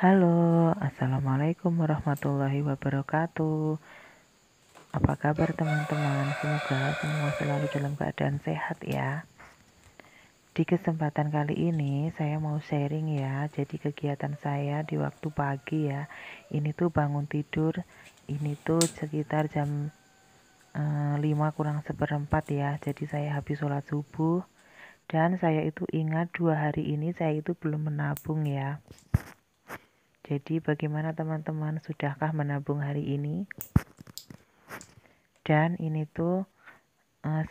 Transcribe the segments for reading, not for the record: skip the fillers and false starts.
Halo, assalamualaikum warahmatullahi wabarakatuh. Apa kabar teman-teman? Semoga semua selalu dalam keadaan sehat ya. Di kesempatan kali ini saya mau sharing ya. Jadi kegiatan saya di waktu pagi ya. Ini tuh bangun tidur. Ini tuh sekitar jam 5 kurang seperempat ya. Jadi saya habis sholat subuh. Dan saya itu ingat 2 hari ini saya itu belum menabung ya. Jadi bagaimana teman-teman, sudahkah menabung hari ini? Dan ini tuh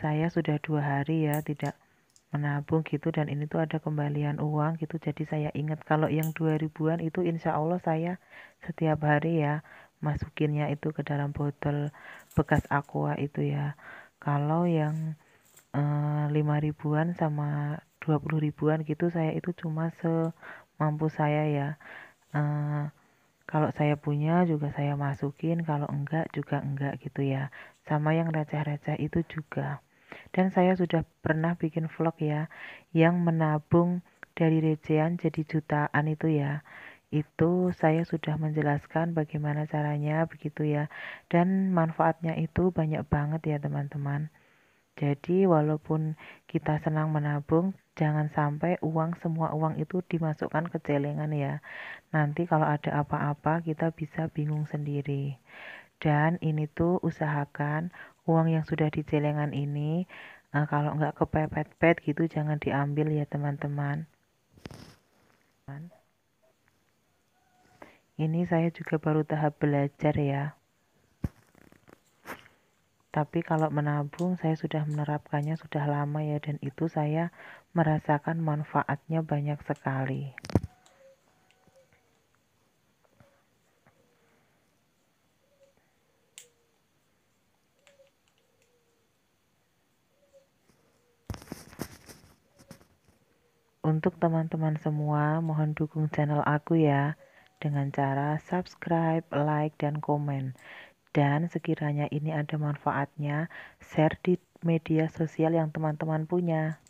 saya sudah 2 hari ya tidak menabung gitu, dan ini tuh ada kembalian uang gitu. Jadi saya ingat kalau yang 2000-an itu insya Allah saya setiap hari ya masukinnya itu ke dalam botol bekas aqua itu ya. Kalau yang 5 ribuan sama 20 ribuan gitu saya itu cuma semampu saya ya. Eh, Kalau saya punya juga saya masukin, kalau enggak juga enggak gitu ya. Sama yang receh-receh itu juga. Dan saya sudah pernah bikin vlog ya, yang menabung dari recehan jadi jutaan itu ya. Itu saya sudah menjelaskan bagaimana caranya begitu ya. Dan manfaatnya itu banyak banget ya teman-teman. Jadi walaupun kita senang menabung, jangan sampai semua uang itu dimasukkan ke celengan ya. Nanti kalau ada apa-apa kita bisa bingung sendiri. Dan ini tuh usahakan uang yang sudah di celengan ini kalau nggak kepepet-pet gitu jangan diambil ya teman-teman. Ini saya juga baru tahap belajar ya. Tapi kalau menabung saya sudah menerapkannya sudah lama ya, dan itu saya merasakan manfaatnya banyak sekali. Untuk teman-teman semua, mohon dukung channel aku ya dengan cara subscribe, like, dan komen. Dan sekiranya ini ada manfaatnya, share di media sosial yang teman-teman punya.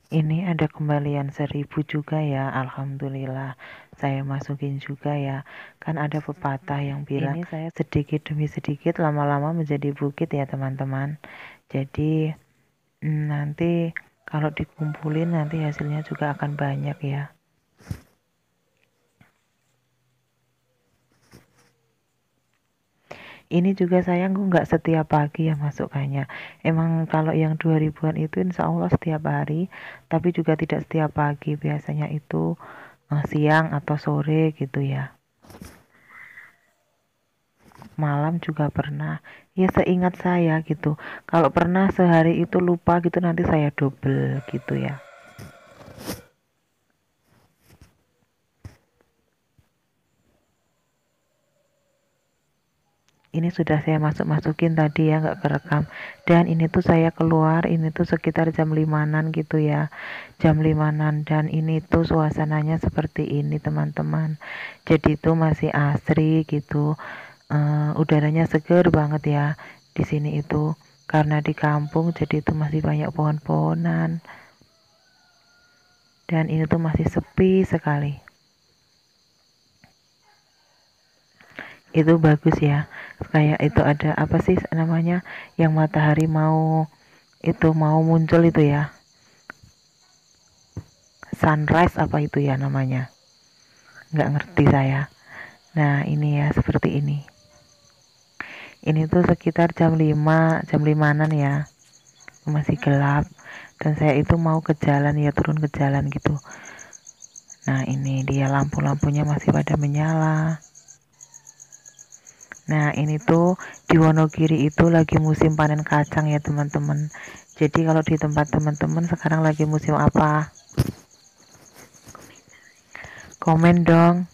Ini ada kembalian 1000 juga ya, alhamdulillah. Saya masukin juga ya. Kan ada pepatah yang bilang, ini saya sedikit demi sedikit lama-lama menjadi bukit ya teman-teman. Jadi nanti kalau dikumpulin nanti hasilnya juga akan banyak ya. Ini juga saya nggak setiap pagi ya masukannya. Emang kalau yang 2000-an itu insya Allah setiap hari, tapi juga tidak setiap pagi. Biasanya itu siang atau sore gitu ya. Malam juga pernah. Ya seingat saya gitu. Kalau pernah sehari itu lupa gitu nanti saya double gitu ya. Ini sudah saya masukin tadi ya, nggak kerekam. Dan ini tuh saya keluar, ini tuh sekitar jam 5-an gitu ya, jam 5-an. Dan ini tuh suasananya seperti ini teman-teman. Jadi itu masih asri gitu, udaranya seger banget ya di sini itu. Karena di kampung jadi itu masih banyak pohon-pohonan. Dan ini tuh masih sepi sekali. Itu bagus ya, kayak itu ada apa sih namanya, yang matahari mau muncul itu ya, sunrise apa itu ya namanya, nggak ngerti saya. Nah ini ya seperti ini tuh sekitar jam 5-an ya, masih gelap. Dan saya itu mau ke jalan ya, turun ke jalan gitu. Nah ini dia lampu-lampunya masih pada menyala. Nah ini tuh di Wonogiri itu lagi musim panen kacang ya teman-teman. Jadi kalau di tempat teman-teman sekarang lagi musim apa? Komen dong.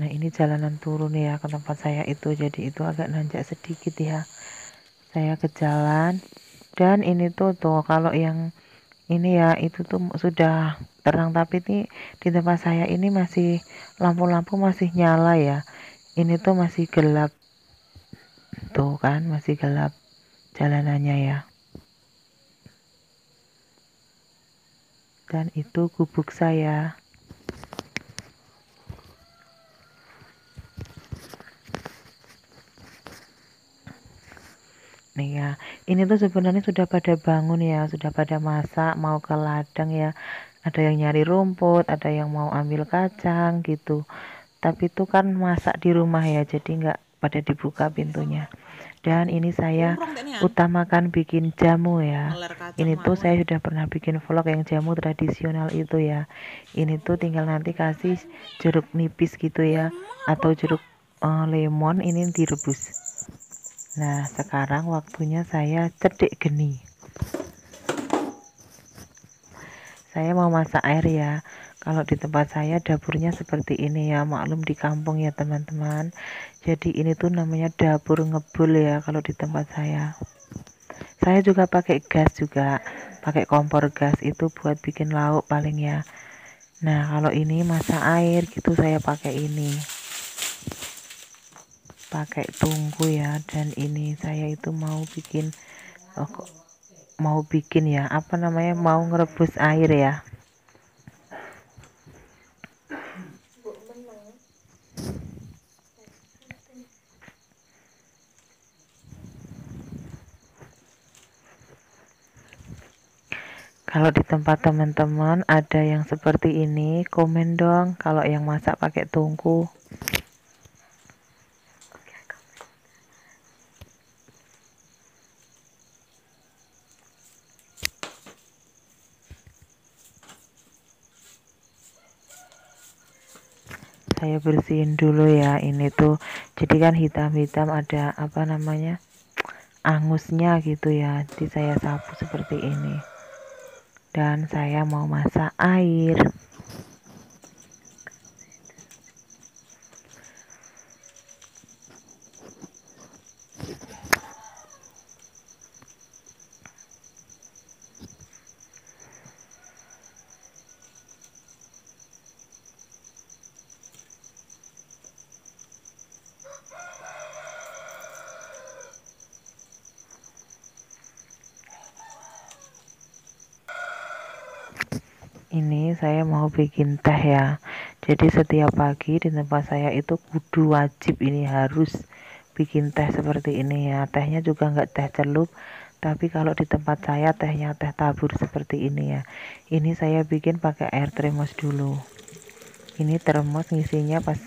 Nah, ini jalanan turun ya ke tempat saya itu, jadi itu agak nanjak sedikit ya. Saya ke jalan, dan ini tuh kalau yang ini ya itu tuh sudah terang, tapi ini di tempat saya ini masih lampu-lampu masih nyala ya. Ini tuh masih gelap, tuh kan masih gelap jalanannya ya. Dan itu gubuk saya. Nih ya, ini tuh sebenarnya sudah pada bangun ya, sudah pada masak, mau ke ladang ya. Ada yang nyari rumput, ada yang mau ambil kacang gitu. Tapi itu kan masak di rumah ya, jadi nggak pada dibuka pintunya. Dan ini saya utamakan bikin jamu ya. Ini tuh saya sudah pernah bikin vlog yang jamu tradisional itu ya. Ini tuh tinggal nanti kasih jeruk nipis gitu ya, atau jeruk lemon, ini direbus. Nah, sekarang waktunya saya cedek geni. Saya mau masak air ya. Kalau di tempat saya dapurnya seperti ini ya, maklum di kampung ya teman-teman. Jadi ini tuh namanya dapur ngebul ya kalau di tempat saya. Saya juga pakai gas juga, pakai kompor gas itu buat bikin lauk paling ya. Nah, kalau ini masak air gitu saya pakai ini. Pakai tungku ya, dan ini saya itu mau bikin ya, apa namanya, mau ngerebus air ya. Kalau di tempat teman-teman ada yang seperti ini, komen dong kalau yang masak pakai tungku. Saya bersihin dulu ya, ini tuh jadi kan hitam-hitam ada apa namanya, angusnya gitu ya, jadi saya sapu seperti ini. Dan saya mau masak air. Ini saya mau bikin teh ya. Jadi setiap pagi di tempat saya itu kudu wajib, ini harus bikin teh seperti ini ya. Tehnya juga nggak teh celup, tapi kalau di tempat saya tehnya teh tabur seperti ini ya. Ini saya bikin pakai air termos dulu. Ini termos ngisinya pas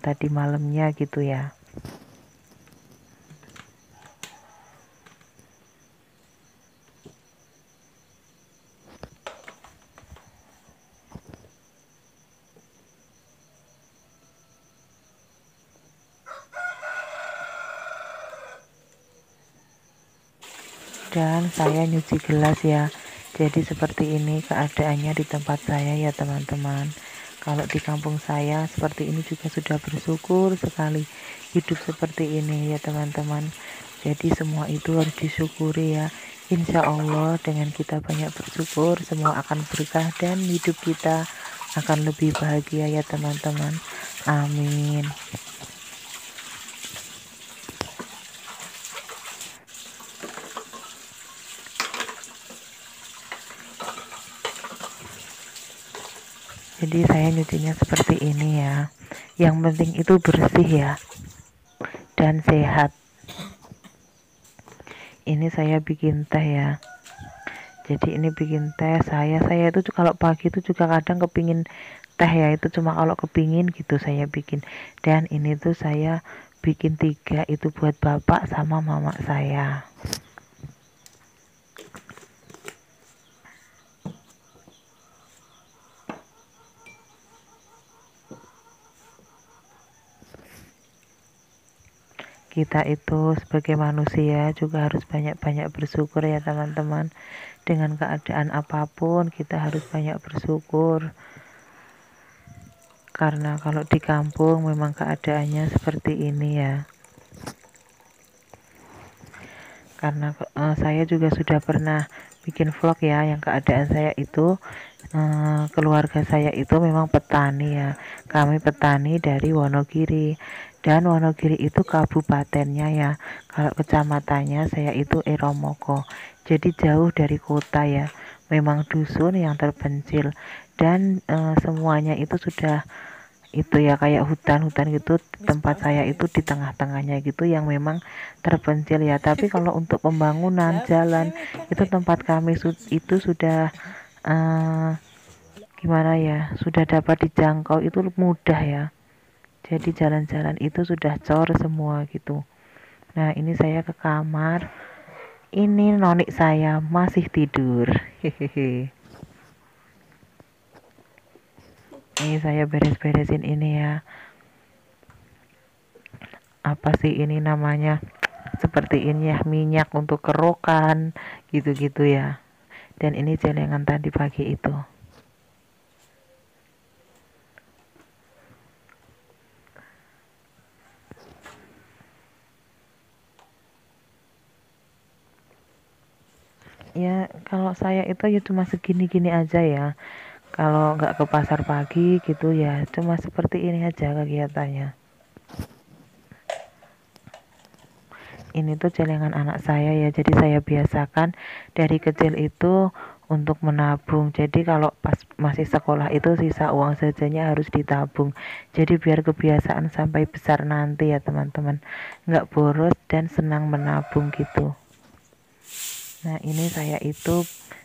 tadi malamnya gitu ya. Dan saya nyuci gelas ya. Jadi seperti ini keadaannya di tempat saya ya teman-teman. Kalau di kampung saya seperti ini juga sudah bersyukur sekali hidup seperti ini ya teman-teman. Jadi semua itu harus disyukuri ya. Insya Allah dengan kita banyak bersyukur semua akan berkah dan hidup kita akan lebih bahagia ya teman-teman. Amin. Jadi saya nyucinya seperti ini ya. Yang penting itu bersih ya dan sehat. Ini saya bikin teh ya. Jadi ini bikin teh saya itu kalau pagi itu juga kadang kepingin teh ya, itu cuma kalau kepingin gitu saya bikin. Dan ini tuh saya bikin 3 itu buat bapak sama mama saya. Kita itu sebagai manusia juga harus banyak-banyak bersyukur ya teman-teman. Dengan keadaan apapun kita harus banyak bersyukur. karena kalau di kampung memang keadaannya seperti ini ya. Karena saya juga sudah pernah bikin vlog ya, yang keadaan saya itu keluarga saya itu memang petani ya. Kami petani dari Wonogiri, dan Wonogiri itu kabupatennya ya. Kalau kecamatannya saya itu Eromoko, jadi jauh dari kota ya. Memang dusun yang terpencil, dan semuanya itu sudah itu ya kayak hutan-hutan gitu. Tempat saya itu di tengah-tengahnya gitu, yang memang terpencil ya. Tapi kalau untuk pembangunan jalan itu tempat kami itu sudah gimana ya, sudah dapat dijangkau, itu mudah ya. Jadi jalan-jalan itu sudah cor semua gitu. Nah, ini saya ke kamar, ini nonik saya masih tidur. Hehehe. Ini saya beres-beresin ini ya, apa sih ini namanya, seperti ini ya, minyak untuk kerokan gitu-gitu ya. Dan ini celengan tadi pagi itu. Ya kalau saya itu ya cuma segini-gini aja ya. Kalau nggak ke pasar pagi gitu ya, cuma seperti ini aja kegiatannya. Ini tuh celengan anak saya ya, jadi saya biasakan dari kecil itu untuk menabung. Jadi kalau pas masih sekolah itu sisa uang jajannya harus ditabung. Jadi biar kebiasaan sampai besar nanti ya teman-teman, nggak boros dan senang menabung gitu. Nah, ini saya itu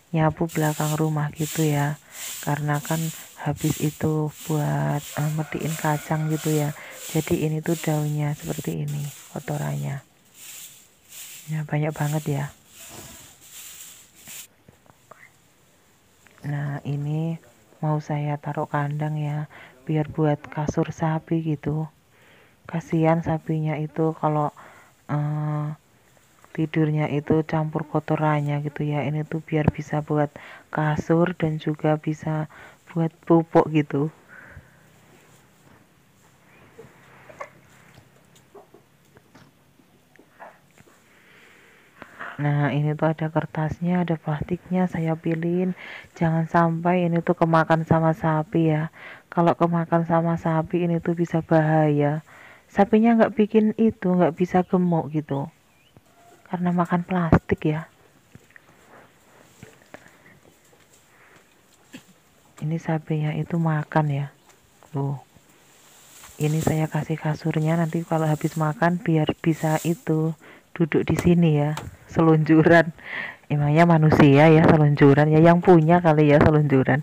nyapu belakang rumah gitu ya, karena kan habis itu buat metiin kacang gitu ya. Jadi ini tuh daunnya seperti ini, kotorannya ya, banyak banget ya. Nah, ini mau saya taruh kandang ya, biar buat kasur sapi gitu. Kasihan sapinya itu kalau eh, tidurnya itu campur kotorannya gitu ya. Ini tuh biar bisa buat kasur dan juga bisa buat pupuk gitu. Nah, ini tuh ada kertasnya, ada plastiknya, saya pilihin jangan sampai ini tuh kemakan sama sapi ya. Kalau kemakan sama sapi ini tuh bisa bahaya. Sapinya nggak bikin itu, nggak bisa gemuk gitu, karena makan plastik ya. Ini sapinya itu makan ya. Tuh, ini saya kasih kasurnya, nanti kalau habis makan biar bisa itu duduk di sini ya, selunjuran. Emangnya manusia ya selunjuran ya, yang punya kali ya selunjuran.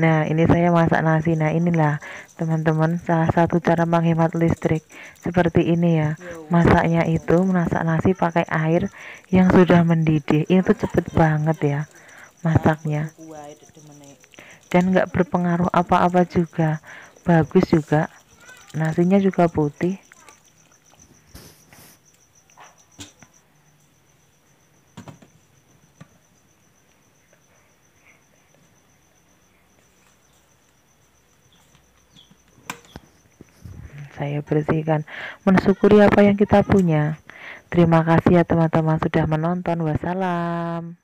Nah, ini saya masak nasi. Nah, inilah teman-teman salah satu cara menghemat listrik. Seperti ini ya. Masaknya itu masak nasi pakai air yang sudah mendidih. Ini tuh cepet banget ya masaknya. Dan nggak berpengaruh apa-apa juga. Bagus juga. Nasinya juga putih. Saya bersihkan, mensyukuri apa yang kita punya. Terima kasih ya teman-teman sudah menonton. Wassalam.